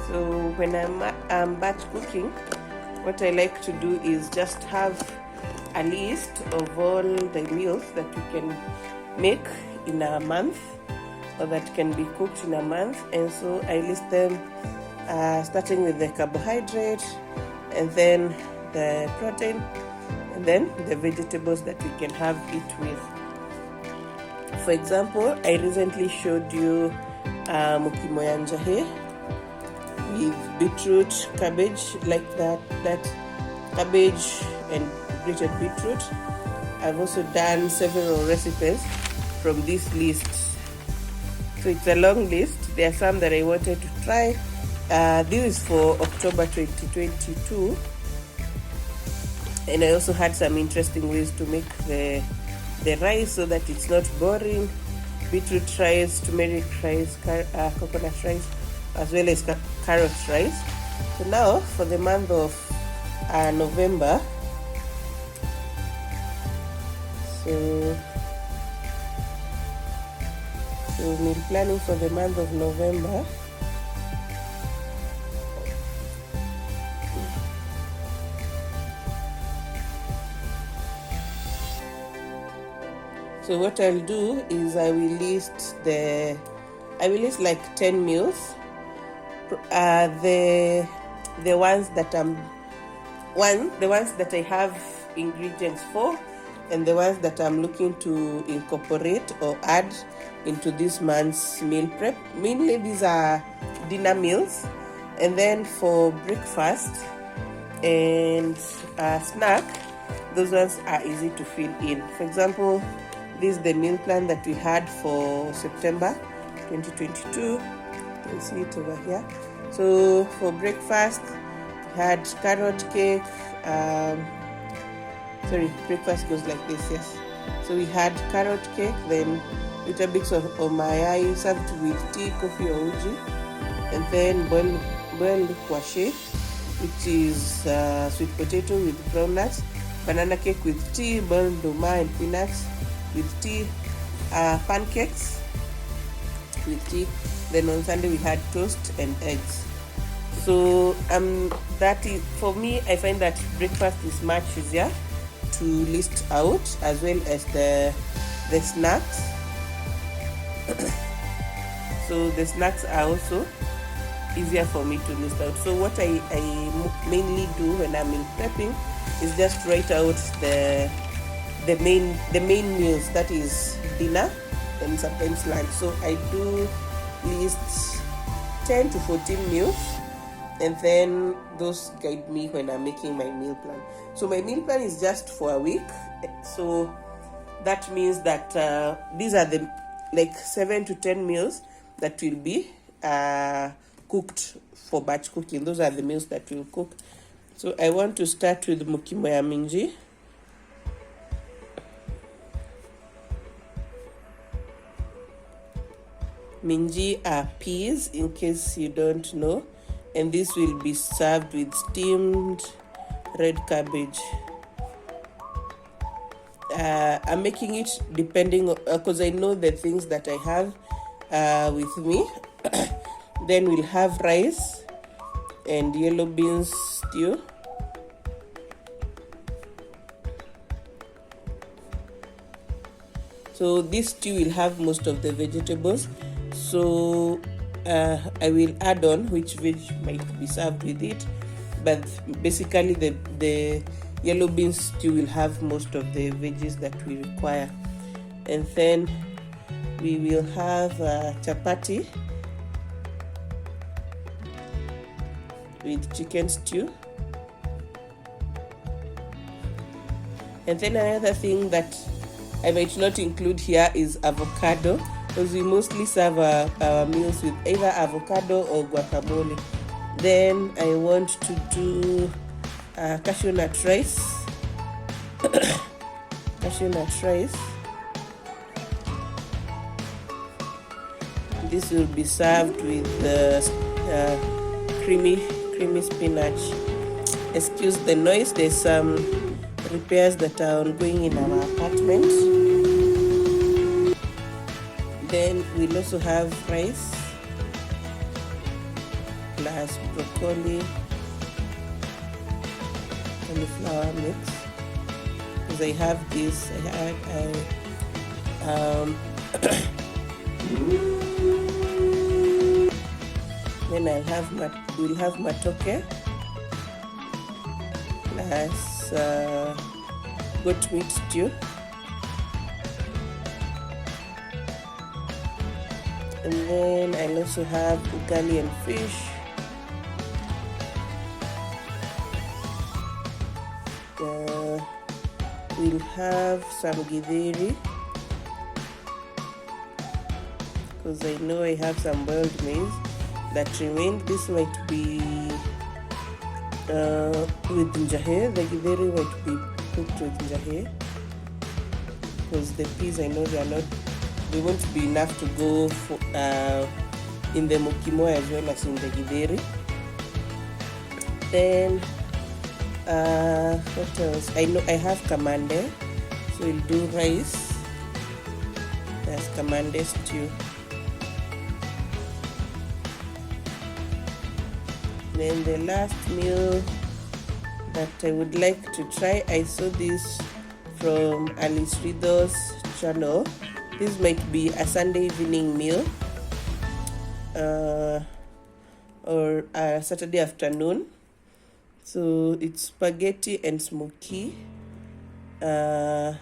So when I'm batch cooking, what I like to do is just have a list of all the meals that you can make in a month, or that can be cooked in a month. And so I list them starting with the carbohydrate, and then the protein, and then the vegetables that we can have it with. For example, I recently showed you mukimo ya njahe with beetroot, cabbage, like that cabbage and grated beetroot. I've also done several recipes from this list. So it's a long list. There are some that I wanted to try. This is for October 2022. And I also had some interesting ways to make the rice so that it's not boring. Beetroot rice, turmeric rice, coconut rice, as well as carrot rice. So now for the month of November, so meal planning for the month of November. So what I'll do is I will list like 10 meals. The ones that I have ingredients for, and the ones that I'm looking to incorporate or add into this month's meal prep. Mainly these are dinner meals, and then for breakfast and snack, those ones are easy to fill in. For example, this is the meal plan that we had for September 2022. You can see it over here. So for breakfast, we had carrot cake. Breakfast goes like this, yes. So we had carrot cake, then little bits of mayai served with tea, coffee, or uji, and then boiled kwashi, which is sweet potato with groundnuts, banana cake with tea, boiled doma and peanuts with tea, pancakes with tea. Then on Sunday we had toast and eggs. So that is, for me, I find that breakfast is much easier to list out, as well as the snacks. So the snacks are also easier for me to list out. So what I mainly do when I'm in prepping is just write out the main meals, that is dinner and sometimes lunch. So I do list 10 to 14 meals, and then those guide me when I'm making my meal plan. So my meal plan is just for a week. So that means that these are the 7 to 10 meals that will be cooked for batch cooking. Those are the meals that we'll cook. So I want to start with mukimo ya minji. Minji are peas, in case you don't know, and this will be served with steamed red cabbage. I'm making it depending, because I know the things that I have with me. Then we'll have rice and yellow beans stew. So this stew will have most of the vegetables. So I will add on which veg might be served with it, but basically the yellow beans stew will have most of the veggies that we require. And then we will have chapati with chicken stew. And then another thing that I might not include here is avocado, because we mostly serve our meals with either avocado or guacamole. Then I want to do cashew nut rice. Cashew nut rice. This will be served with creamy spinach. Excuse the noise, there's some repairs that are ongoing in our apartment. Then we'll also have rice. plus broccoli, cauliflower mix. Because I have this, then we'll have matoke plus goat meat stew, and then I'll also have ugali and fish. We'll have some githeri, because I know I have some boiled maize that remained. This might be with njahe. The githeri might be cooked with njahe, because the peas, I know they won't be enough to go for, in the mokimo as well as in the githeri. Then what else? I know I have kamande, so we'll do rice. There's kamande stew. Then the last meal that I would like to try, I saw this from Alice Rido's channel. This might be a Sunday evening meal or a Saturday afternoon. So it's spaghetti and smoky, how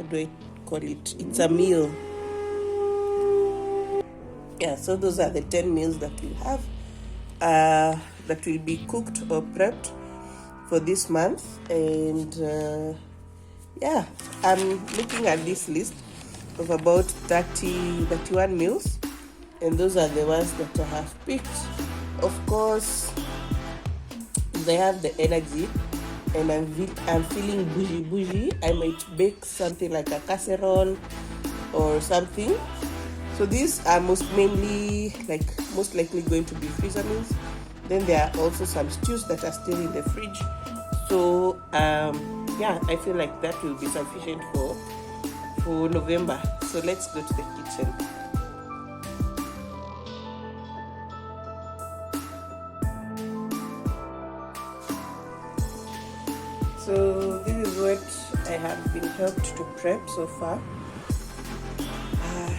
do I call it? It's a meal. Yeah, so those are the 10 meals that we have that will be cooked or prepped for this month. And yeah, I'm looking at this list of about 31 meals, and those are the ones that I have picked. Of course, they have the energy, and I'm feeling bougie. I might bake something like a casserole or something. So these are most likely going to be freezer meals. Then there are also some stews that are still in the fridge. So yeah, I feel like that will be sufficient for November. So let's go to the kitchen. So this is what I have been helped to prep so far.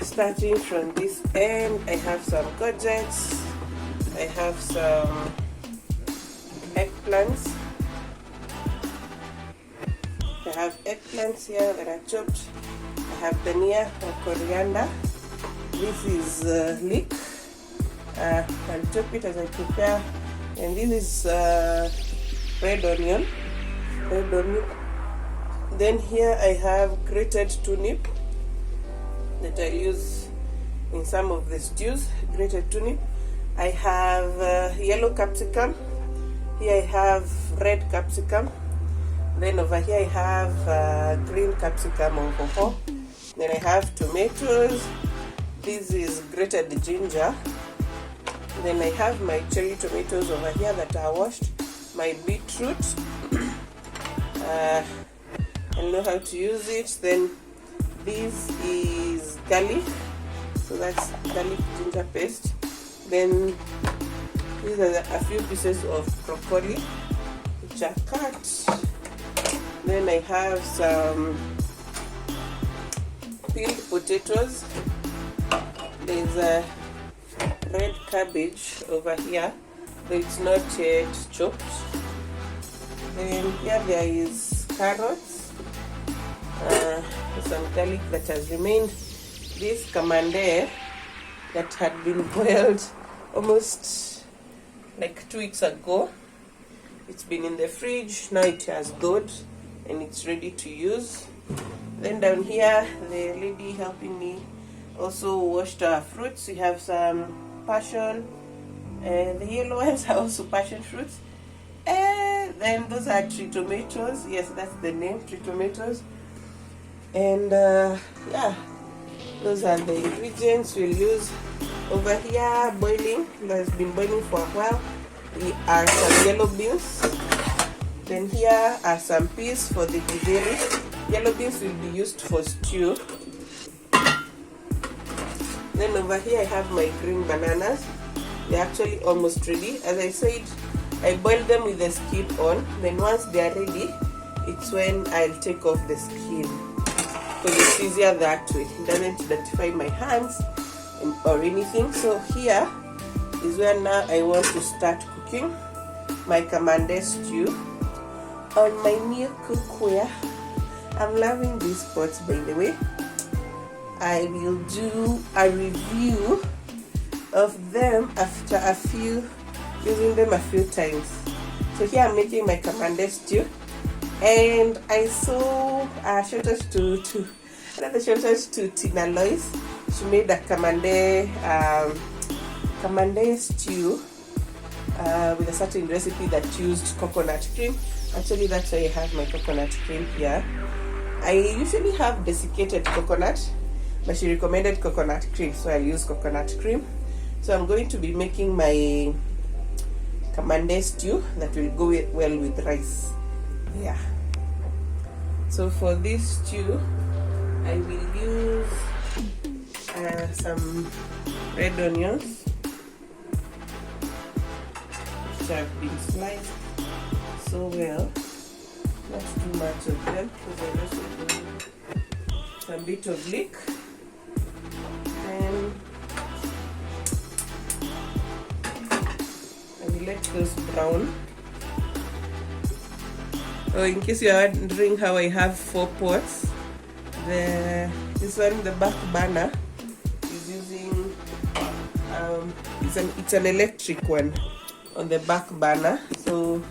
Starting from this end, I have some courgettes, I have some eggplants. I have eggplants here that are chopped. I have dhania or coriander. This is leek. I'll chop it as I prepare. And this is red onion. Then here I have grated turnip that I use in some of the stews. Grated turnip. I have yellow capsicum. Here I have red capsicum. Then over here I have green capsicum or hoho. Then I have tomatoes. This is grated ginger. Then I have my cherry tomatoes over here that are washed. My beetroot. I know how to use it. Then this is garlic. So that's garlic ginger paste. Then these are a few pieces of broccoli which are cut. Then I have some peeled potatoes. There's a red cabbage over here, but it's not yet chopped. Then here there is carrots, some garlic that has remained. This kamande that had been boiled almost like 2 weeks ago. It's been in the fridge, now it has thawed and it's ready to use. Then down here, the lady helping me also washed our fruits. We have some passion, and the yellow ones are also passion fruits. And then those are tree tomatoes. Yes, that's the name, tree tomatoes. And yeah, those are the ingredients we'll use. Over here, boiling, it has been boiling for a while. We are some yellow beans. Then here are some peas for the githeri. Yellow beans will be used for stew. Then over here I have my green bananas. They're actually almost ready. As I said, I boil them with the skin on. Then once they are ready, it's when I'll take off the skin, because it's easier that way. It doesn't identify my hands or anything. So here is where now I want to start cooking my Kamande stew on my new cookware. I'm loving these pots, by the way. I will do a review of them after using them a few times. So here I'm making my Kamande stew, and I saw a shout out to Tina Lois. She made a Kamande stew with a certain recipe that used coconut cream. Actually, that's why I have my coconut cream here. I usually have desiccated coconut, but she recommended coconut cream, so I'll use coconut cream. So I'm going to be making my Kamande stew that will go well with rice. Yeah. So for this stew, I will use some red onions, which have been sliced so well. Not too much of them, because I also do some bit of leek. And I will let those brown. Oh, in case you are wondering how I have 4 pots, this one, the back burner, is using it's an electric one on the back burner. So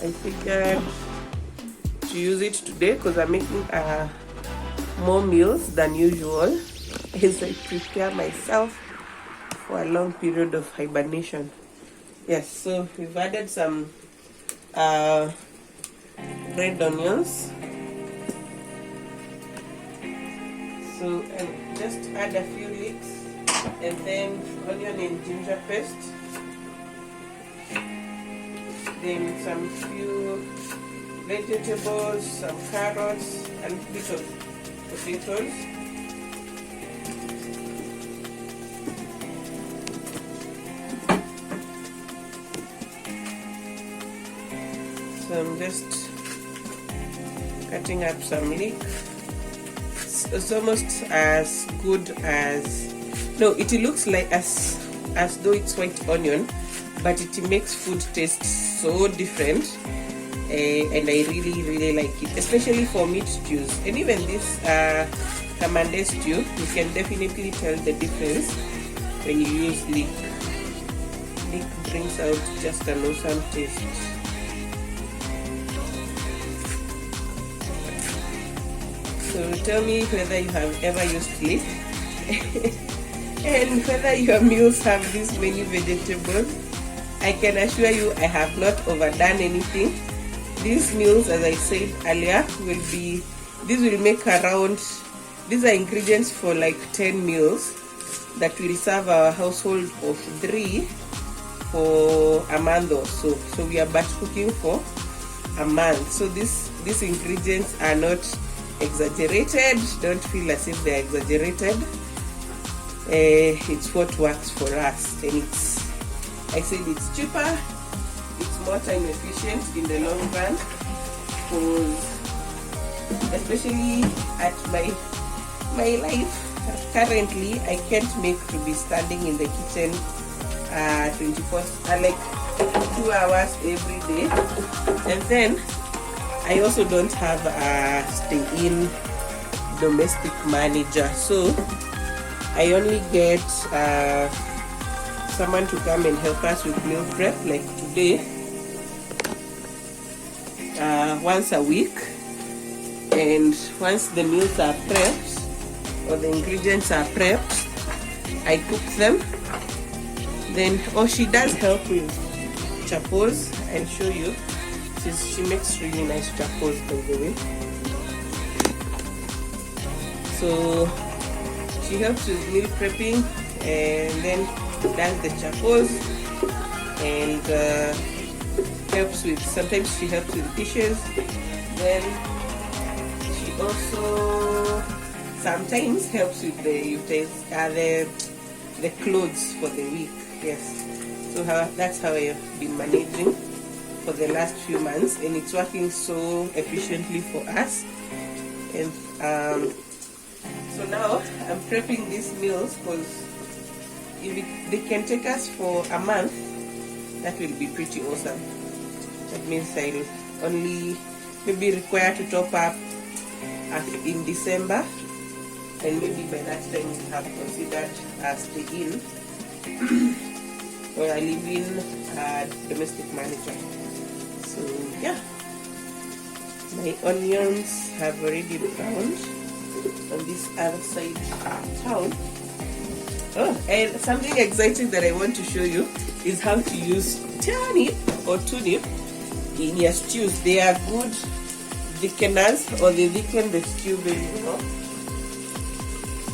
I figured to use it today because I'm making more meals than usual as I prepare myself for a long period of hibernation. Yes, so we've added some red onions. So I'll just add a few leeks, and then onion and ginger paste. Then some few vegetables, some carrots, and a bit of potatoes. So I'm just cutting up some leek. It's almost as good as, no, it looks like as though it's white onion, but it makes food taste so different, and I really like it, especially for meat stews. And even this Kamande stew, you can definitely tell the difference when you use leek. Leek brings out just an awesome taste. So tell me whether you have ever used leek and whether your meals have this many vegetables. I can assure you I have not overdone anything. These meals, as I said earlier, will make around, these are ingredients for like 10 meals that will serve our household of 3 for a month or so. So we are batch cooking for a month. So these ingredients are not exaggerated. Don't feel as if they're exaggerated. It's what works for us, and I said it's cheaper, it's more time efficient in the long run, because especially at my life currently, I can't make to be standing in the kitchen 24 like 2 hours every day. And then I also don't have a stay-in domestic manager, so I only get someone to come and help us with meal prep, like today, once a week. And once the meals are prepped, or the ingredients are prepped, I cook them. Then, she does help with chapos. I'll show you. She makes really nice chapos, by the way. So she helps with meal prepping, and then does the chapos, and sometimes she helps with dishes. Then she also sometimes helps with the clothes for the week. Yes, so that's how I've been managing for the last few months, and it's working so efficiently for us. And so now I'm prepping these meals, because if they can take us for a month, that will be pretty awesome. That means I'll only maybe require to top up in December, and maybe by that time we have considered stay in or I live in domestic manager. So yeah, my onions have already browned on this other side town. Oh, and something exciting that I want to show you is how to use turnip or turnip in your stews. They are good thickeners, or they thicken the stew very well.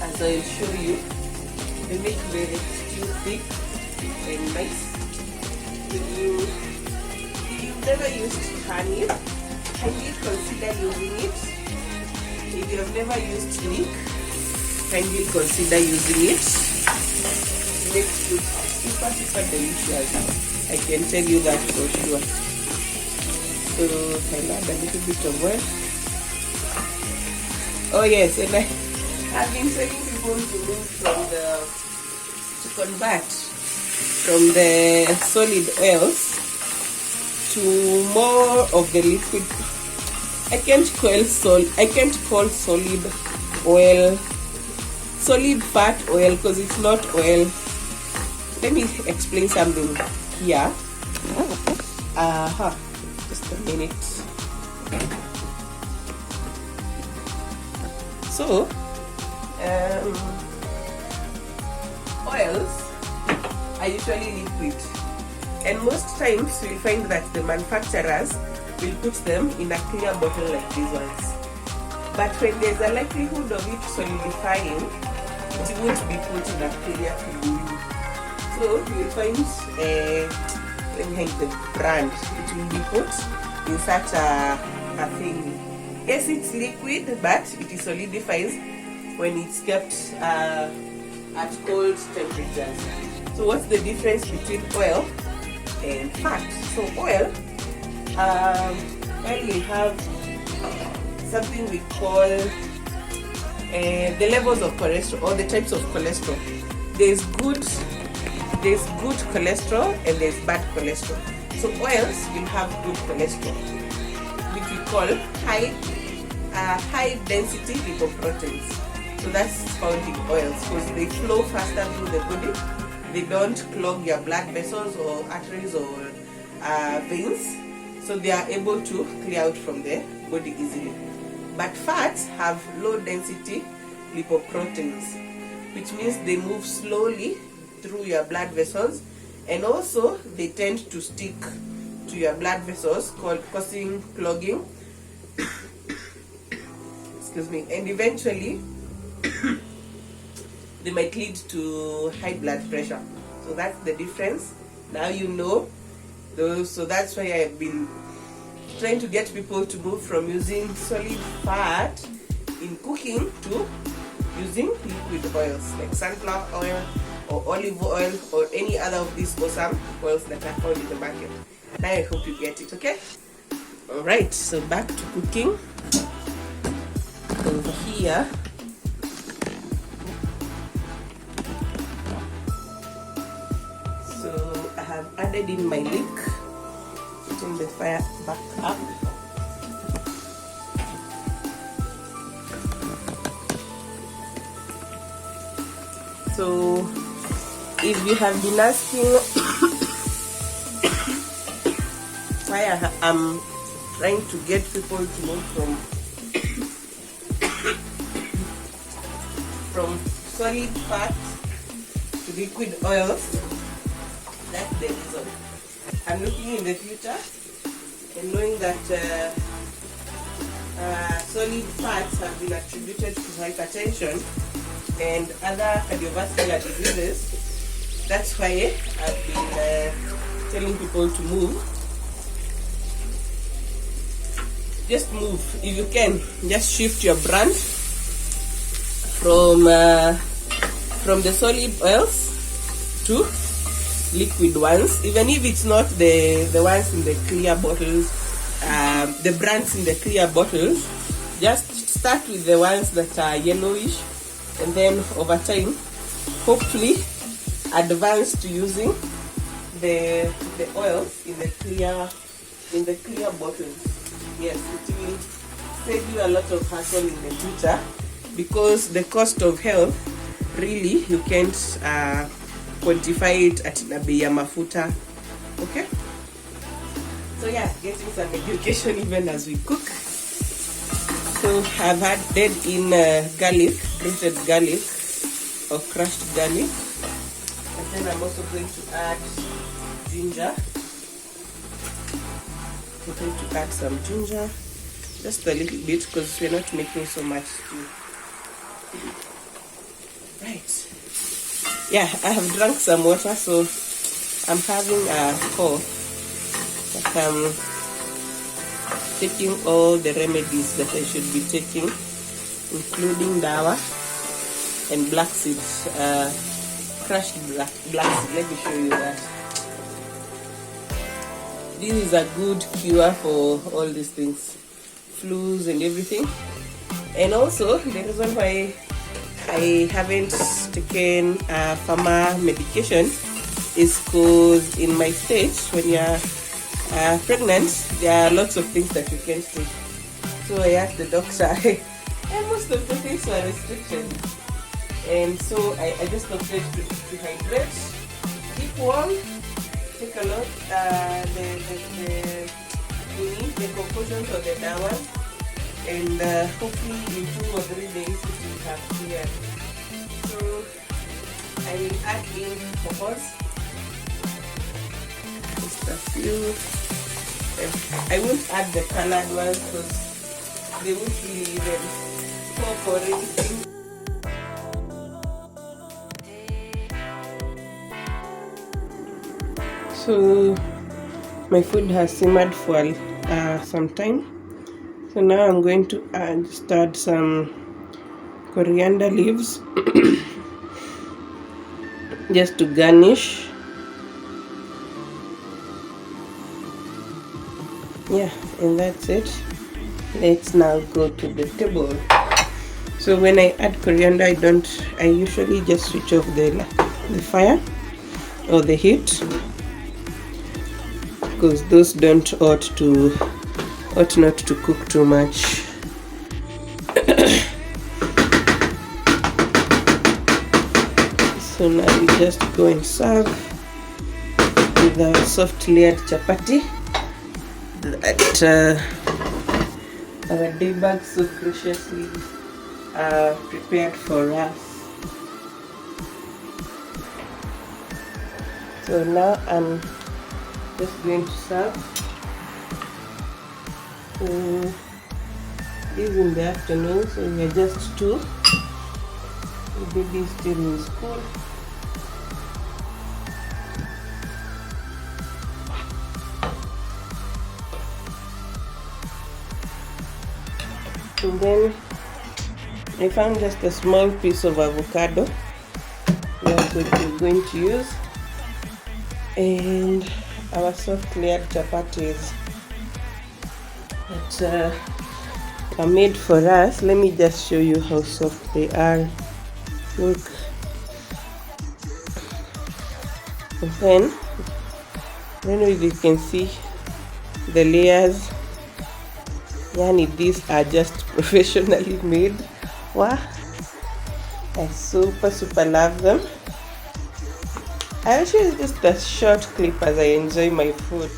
As I'll show you, they make the stew thick and nice. If you've never used turnip, kindly consider using it. If you have never used leek, kindly consider using it. It makes food super delicious. I can tell you that for sure. So I'll add a little bit of oil. Oh yes, and I've been telling people to move to convert from the solid oils to more of the liquid. I can't call solid oil solid fat oil, because it's not oil. Let me explain something here. Just a minute. So oils are usually liquid, and most times you'll find that the manufacturers will put them in a clear bottle like these ones. But when there's a likelihood of it solidifying, it won't be put in a clear film. So you'll find let me hide the brand. It will be put in such a thing. Yes, it's liquid, but it solidifies when it's kept at cold temperatures. So what's the difference between oil and fat? So oil will have something we call the levels of cholesterol, or the types of cholesterol. There's good cholesterol and there's bad cholesterol. So oils will have good cholesterol, which we call high density lipoproteins. So that's found in oils because they flow faster through the body. They don't clog your blood vessels or arteries or veins, so they are able to clear out from the body easily. But fats have low density lipoproteins, which means they move slowly through your blood vessels, and also they tend to stick to your blood vessels, causing clogging. Excuse me. And eventually they might lead to high blood pressure. So that's the difference. Now you know. So that's why I've been trying to get people to move from using solid fat in cooking to using liquid oils like sunflower oil or olive oil or any other of these awesome oils that are found in the market. Now I hope you get it, okay? Alright, so back to cooking. Over here, so I have added in my leek, putting the fire back up. So if you have been asking why I'm trying to get people to move from solid fat to liquid oils, that's the reason. I'm looking in the future and knowing that solid fats have been attributed to hypertension and other cardiovascular diseases. That's why I've been telling people to move. Just move if you can. Just shift your brand from the solid oils to liquid ones, even if it's not the ones in the clear bottles, the brands in the clear bottles. Just start with the ones that are yellowish, and then over time hopefully advance to using the oils in the clear bottles. Yes, it will save you a lot of hassle in the future, because the cost of health, really, you can't quantify it at bei ya mafuta. Okay, so yeah, getting some education even as we cook. So I've added in garlic, grated garlic or crushed garlic, and then I'm also going to add ginger. I'm going to add some ginger, just a little bit, because we're not making so much stew. Right. Yeah, I have drunk some water, so I'm having a cough, but I'm taking all the remedies that I should be taking, including dawa and black seeds, crushed black seed. Let me show you that. This is a good cure for all these things, flus and everything. And also the reason why I haven't taken pharma medication is because in my state, when you're pregnant, there are lots of things that you can't take. So I asked the doctor, and most of the things were restricted. And so I just opted to hydrate, keep warm, take a lot, the conclusions of the dawa, and hopefully in 2 or 3 days it will have cleared. So I will add in cocoa, just a few. I won't add the colored ones because they won't really even go for anything. So my food has simmered for some time. So now I'm going to just add some coriander leaves just to garnish. Yeah, and that's it. Let's now go to the table. So when I add coriander, I usually just switch off the fire or the heat, because those ought not to cook too much. So now we just go and serve with our soft layered chapati that our day bag so graciously prepared for us. So now I'm just going to serve. So this is in the afternoon, so we are just 2. The baby is still in school. And then I found just a small piece of avocado that's what we're going to use, and our soft layered chapatis that are made for us. Let me just show you how soft they are. Look. And then, I don't know if you can see the layers. Yani, these are just professionally made. Wow, I super love them. I actually just a short clip as I enjoy my food.